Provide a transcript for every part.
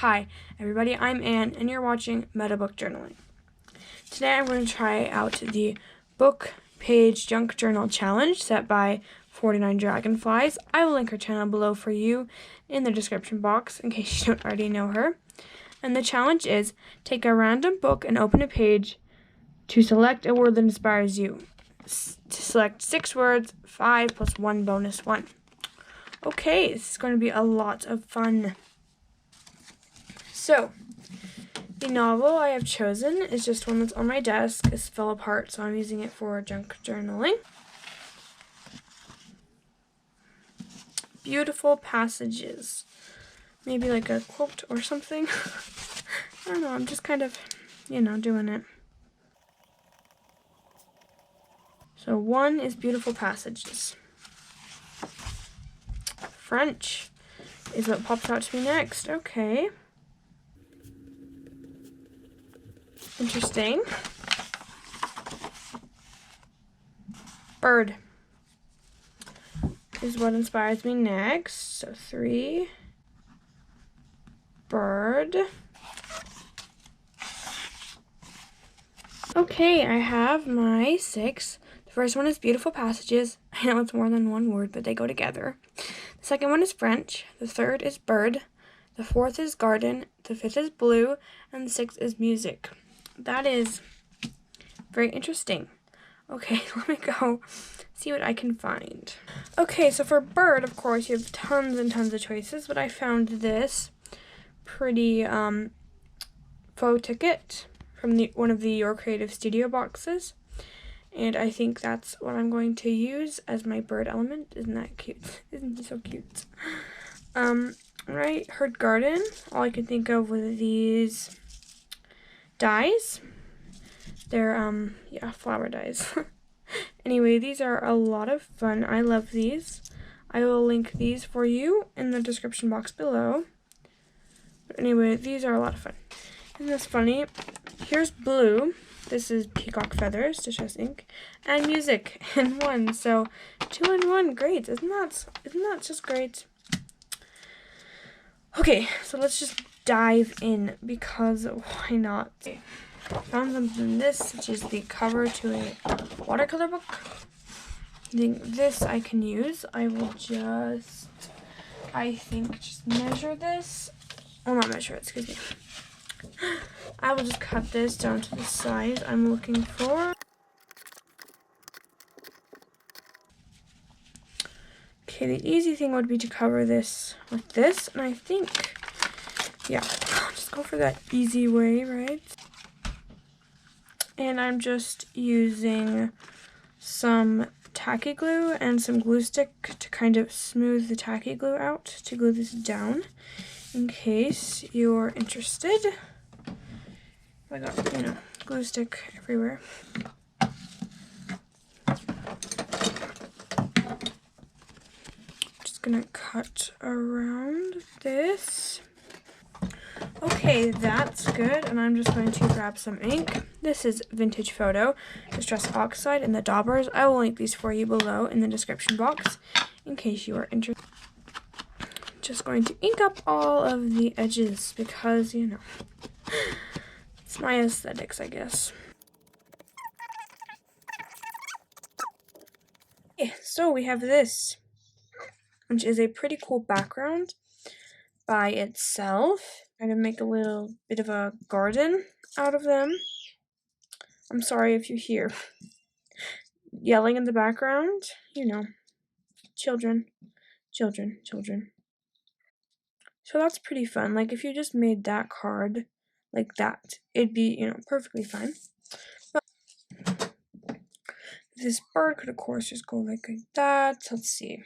Hi, everybody, I'm Anne, and you're watching MeadowBookJournaling. Today I'm going to try out the book page junk journal challenge set by 49 Dragonflies. I will link her channel below for you in the description box in case you don't already know her. And the challenge is take a random book and open a page to select a word that inspires you. To select 6 words, 5 plus 1 bonus 1. Okay, this is going to be a lot of fun. So, the novel I have chosen is just one that's on my desk. It fell apart, so I'm using it for junk journaling. Beautiful passages. Maybe like a quote or something. I don't know, I'm just kind of, doing it. So 1 is beautiful passages. French is what popped out to me next. Okay. Interesting. Bird is what inspires me next. So 3. Bird. Okay, I have my 6. The first one is beautiful passages. I know it's more than one word, but they go together. The second one is French. The third is bird. The fourth is garden. The fifth is blue. And the sixth is music. That is very interesting. Okay, let me go see what I can find. Okay, so for bird, of course, you have tons and tons of choices, but I found this pretty faux ticket from one of the Your Creative Studio boxes. And I think that's what I'm going to use as my bird element. Isn't that cute? Isn't he so cute? Right, heard garden. All I could think of were these dies. They're, flower dies. Anyway, these are a lot of fun. I love these. I will link these for you in the description box below. But anyway, these are a lot of fun. Isn't this funny? Here's blue. This is peacock feathers, distress ink, and music in 1. So 2 in 1, great. Isn't that just great? Okay, so let's just dive in because why not? Okay. Found something in this, which is the cover to a watercolor book. I think this I can use. I will just measure this. Oh, not measure it, excuse me. I will just cut this down to the size I'm looking for. Okay, the easy thing would be to cover this with this, and I think, yeah, I'll just go for that easy way, right? And I'm just using some tacky glue and some glue stick to kind of smooth the tacky glue out, to glue this down, in case you're interested. I got, glue stick everywhere. Just gonna cut around this. Okay, that's good, and I'm just going to grab some ink. This is Vintage Photo, Distress Oxide, and the daubers. I will link these for you below in the description box in case you are interested. Just going to ink up all of the edges because, it's my aesthetics, I guess. Okay, so we have this, which is a pretty cool background by itself. Kind of make a little bit of a garden out of them. I'm sorry if you hear yelling in the background. Children. So that's pretty fun. Like, if you just made that card like that, it'd be, perfectly fine. But this bird could, of course, just go like that. Let's see.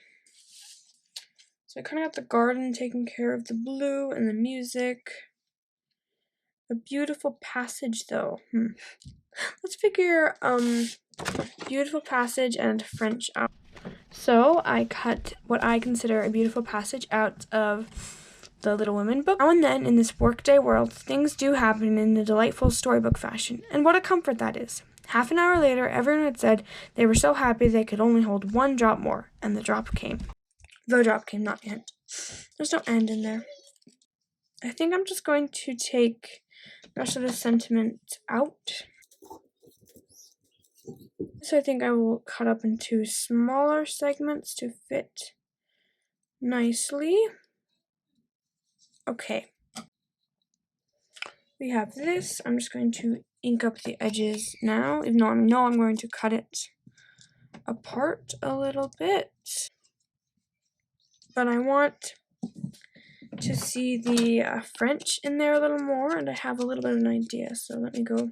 So I kind of got the garden taking care of the blue and the music. A beautiful passage, though. Let's figure beautiful passage and French out. So I cut what I consider a beautiful passage out of the Little Women book. Now and then in this workday world, things do happen in a delightful storybook fashion, and what a comfort that is. Half an hour later, everyone had said they were so happy they could only hold 1 drop more, and the drop came. The drop came, not the end. There's no end in there. I think I'm just going to take the rest of the sentiment out. So I think I will cut up into smaller segments to fit nicely. Okay. We have this. I'm just going to ink up the edges now, even though I know I'm going to cut it apart a little bit. But I want to see the French in there a little more, and I have a little bit of an idea. So let me go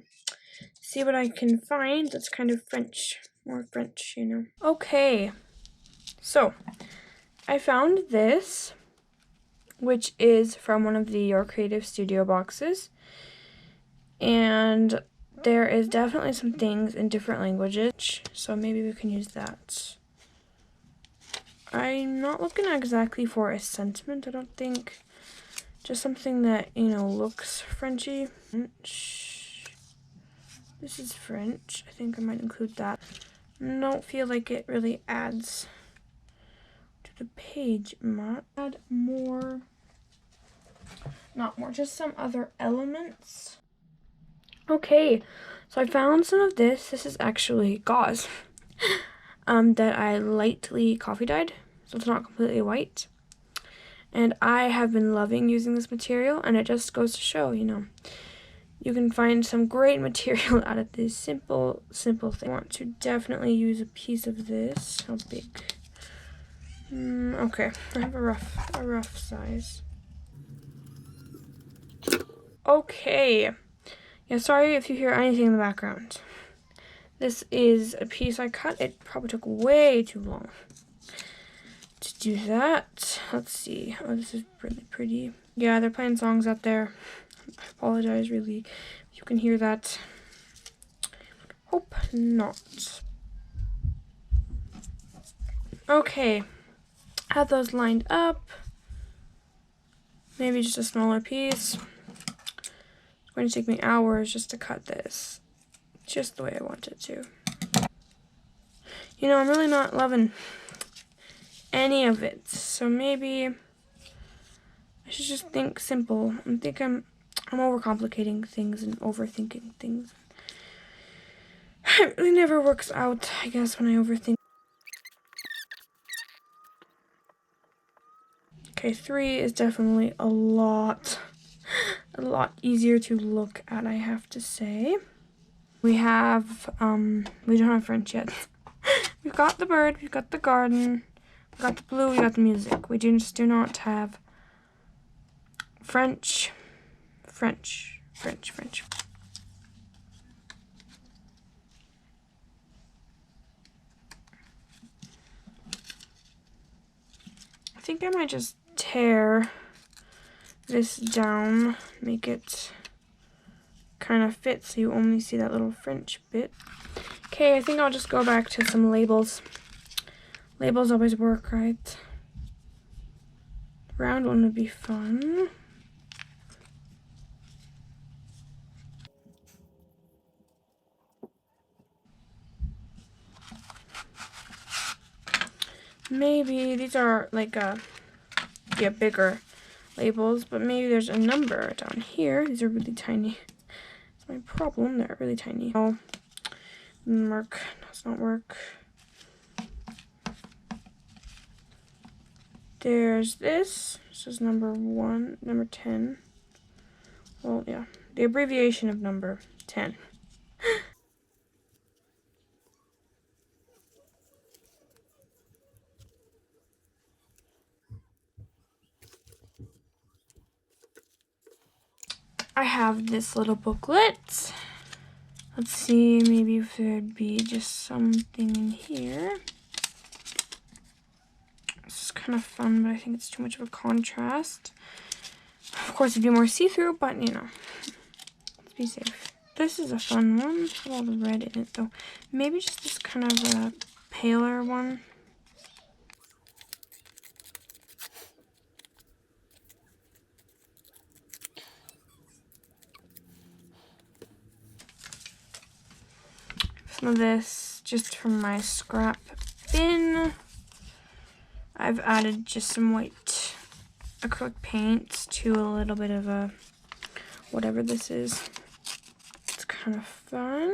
see what I can find that's kind of French, more French, you know. Okay, so I found this, which is from one of the Your Creative Studio boxes. And there is definitely some things in different languages, so maybe we can use that. I'm not looking exactly for a sentiment, I don't think. Just something that, you know, looks Frenchy. French. This is French. I think I might include that. I don't feel like it really adds to the page much. Add more. Not more, just some other elements. Okay, so I found some of this. This is actually gauze that I lightly coffee dyed, so it's not completely white. And I have been loving using this material, and it just goes to show, you know, you can find some great material out of this simple thing. I want to definitely use a piece of this. How big? Okay, I have a rough size. Okay. Yeah, sorry if you hear anything in the background. This is a piece I cut. It probably took way too long to do that. Let's see. Oh, this is really pretty. Yeah, they're playing songs out there. I apologize, really. You can hear that. Hope not. Okay. Have those lined up. Maybe just a smaller piece. It's going to take me hours just to cut this. Just the way I want it to. You know, I'm really not loving any of it. So maybe I should just think simple. I think I'm overcomplicating things and overthinking things. It really never works out, I guess, when I overthink. Okay, 3 is definitely a lot easier to look at, I have to say. We have, we don't have French yet. We've got the bird, we've got the garden, we've got the blue, we got the music. We just do not have French. I think I might just tear this down, make it kind of fit so you only see that little French bit. Okay, I think I'll just go back to some labels. Labels always work, right? Round one would be fun. Maybe these are like bigger labels, but maybe there's a number down here. These are really tiny. That's my problem, they're really tiny. Oh, mark does not work. There's this. This is number 1, number 10. Well, yeah, the abbreviation of number 10. I have this little booklet. Let's see, maybe if there'd be just something in here. This is kind of fun, but I think it's too much of a contrast. Of course, it'd be more see-through, but you know, let's be safe. This is a fun one. Have all the red in it, though. Maybe just this kind of a paler one. Some of this just from my scrap bin. I've added just some white acrylic paint to a little bit of a whatever this is. It's kind of fun.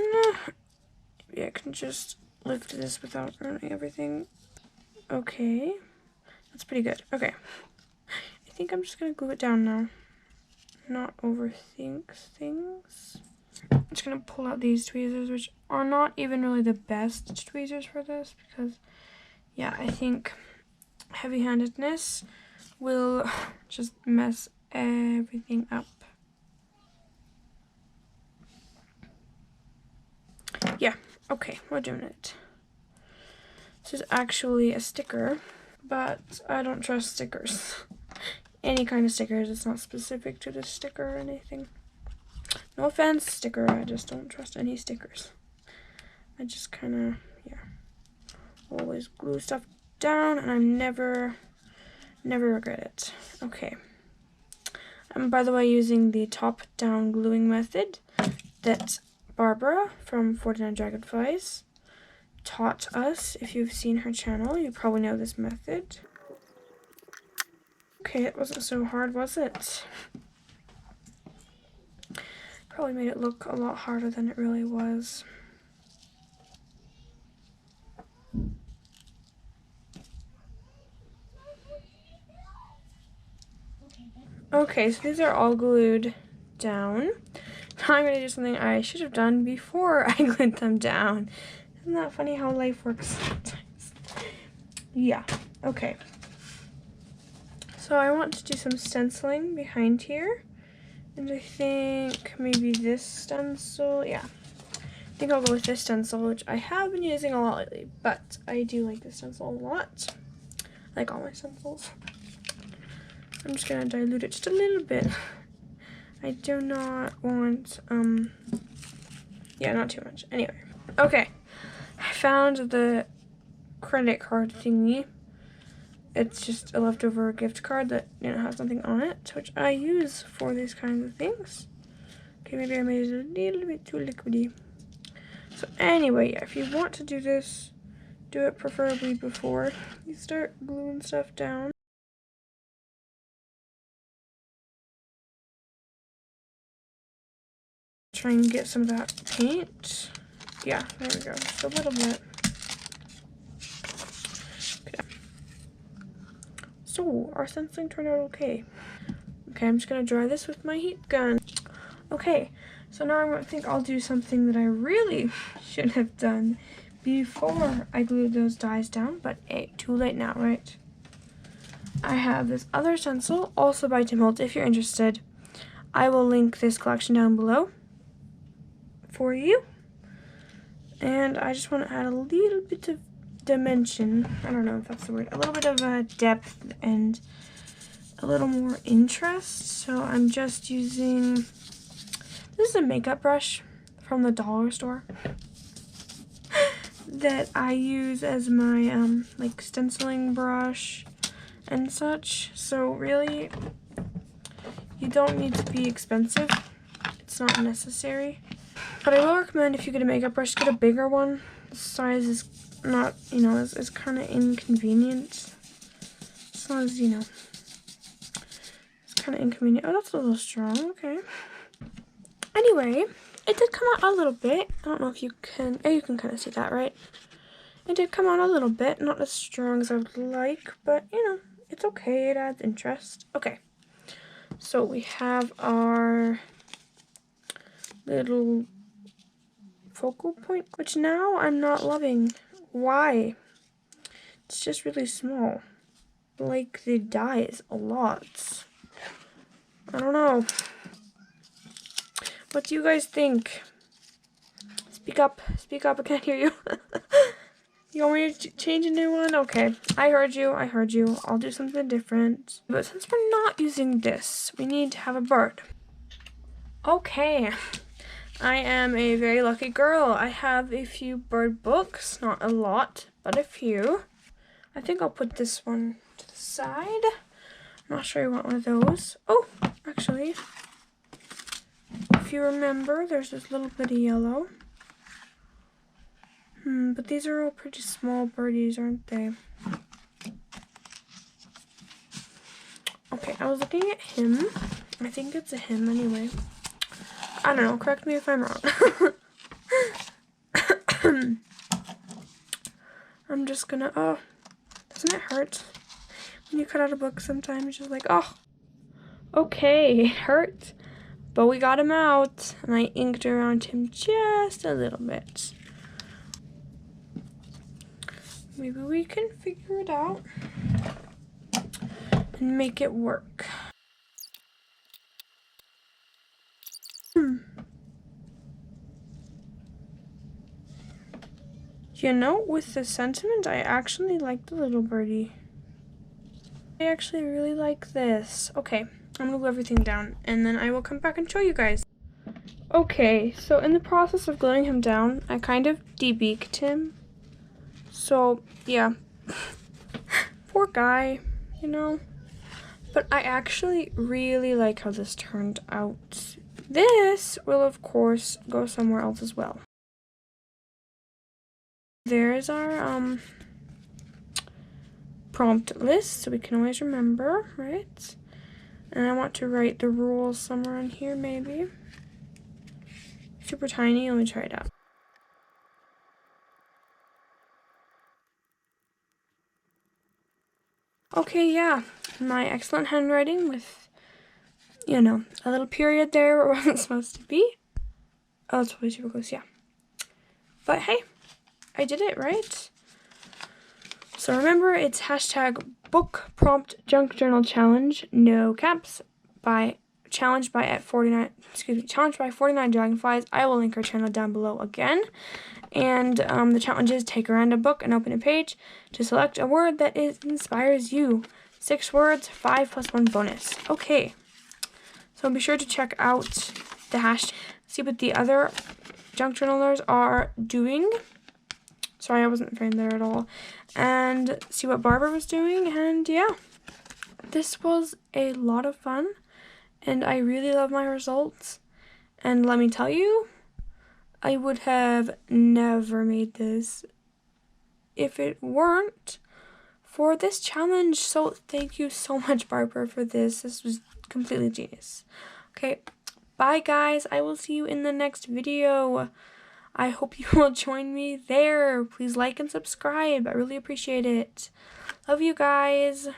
Maybe I can just lift this without ruining everything. Okay, that's pretty good. Okay, I think I'm just gonna glue it down now. Not overthink things. I'm just gonna pull out these tweezers, which are not even really the best tweezers for this, because yeah, I think heavy-handedness will just mess everything up. Yeah, okay, we're doing it. This is actually a sticker, but I don't trust stickers. Any kind of stickers, it's not specific to this sticker or anything. No offense, sticker, I just don't trust any stickers. I just kind of, yeah, always glue stuff down, and I never regret it. Okay. I'm, by the way, using the top-down gluing method that Barbara from 49 Dragonflies taught us. If you've seen her channel, you probably know this method. Okay, it wasn't so hard, was it? Probably made it look a lot harder than it really was. Okay, so these are all glued down. Now I'm going to do something I should have done before I glued them down. Isn't that funny how life works sometimes? Yeah, okay. So I want to do some stenciling behind here. And I think maybe this stencil, yeah. I think I'll go with this stencil, which I have been using a lot lately, but I do like this stencil a lot. I like all my stencils. I'm just gonna dilute it just a little bit. I do not want, yeah, not too much. Anyway, okay. I found the credit card thingy. It's just a leftover gift card that has nothing on it, which I use for these kinds of things. Okay, maybe I made it a little bit too liquidy. So anyway, yeah, if you want to do this, do it preferably before you start gluing stuff down. Try and get some of that paint. Yeah, there we go, just a little bit. Okay. So, our stenciling turned out okay. Okay, I'm just gonna dry this with my heat gun. Okay, so now I think I'll do something that I really should have done before I glued those dies down, but hey, too late now, right? I have this other stencil, also by Tim Holtz, if you're interested. I will link this collection down below for you. And I just want to add a little bit of dimension, I don't know if that's the word, a little bit of depth and a little more interest. So I'm just using, this is a makeup brush from the dollar store that I use as my like stenciling brush and such. So really, you don't need to be expensive. It's not necessary. But I will recommend, if you get a makeup brush, get a bigger one. The size is not, is kind of inconvenient. As long as, it's kind of inconvenient. Oh, that's a little strong. Okay. Anyway, it did come out a little bit. I don't know if you can, you can kind of see that, right? It did come out a little bit. Not as strong as I would like, but, it's okay. It adds interest. Okay. So we have our little focal point, which now I'm not loving. Why? It's just really small. Like the die is a lot. I don't know. What do you guys think? Speak up, I can't hear you. You want me to change a new one? Okay, I heard you. I'll do something different. But since we're not using this, we need to have a bird. Okay. I am a very lucky girl. I have a few bird books, not a lot, but a few. I think I'll put this one to the side. I'm not sure I want one of those. Oh, actually, if you remember, there's this little bit of yellow. But these are all pretty small birdies, aren't they? Okay, I was looking at him. I think it's a him anyway. I don't know. Correct me if I'm wrong. I'm just gonna, oh, doesn't it hurt? When you cut out a book sometimes, it's just like, oh, okay, it hurt. But we got him out, and I inked around him just a little bit. Maybe we can figure it out and make it work. You know, with the sentiment, I actually like the little birdie. I actually really like this. Okay, I'm gonna glue everything down, and then I will come back and show you guys. Okay, so in the process of gluing him down, I kind of debeaked him. So, yeah. Poor guy, you know. But I actually really like how this turned out. This will, of course, go somewhere else as well. There's our prompt list, so we can always remember, right? And I want to write the rules somewhere in here, maybe. Super tiny, let me try it out. Okay, yeah, my excellent handwriting with, you know, a little period there where it wasn't supposed to be. Oh, it's probably super close, yeah. But hey, I did it, right? So remember, it's hashtag book prompt junk journal challenge, no caps, challenged by 49 dragonflies. I will link our channel down below again. And the challenge is take a random book and open a page to select a word that inspires you. 6 words, 5 plus 1 bonus. Okay, so be sure to check out the hashtag, see what the other junk journalers are doing. Sorry, I wasn't framed there at all. And see what Barbara was doing, and yeah. This was a lot of fun, and I really love my results. And let me tell you, I would have never made this if it weren't for this challenge. So thank you so much, Barbara, for this. This was completely genius. Okay, bye guys. I will see you in the next video. I hope you will join me there. Please like and subscribe. I really appreciate it. Love you guys.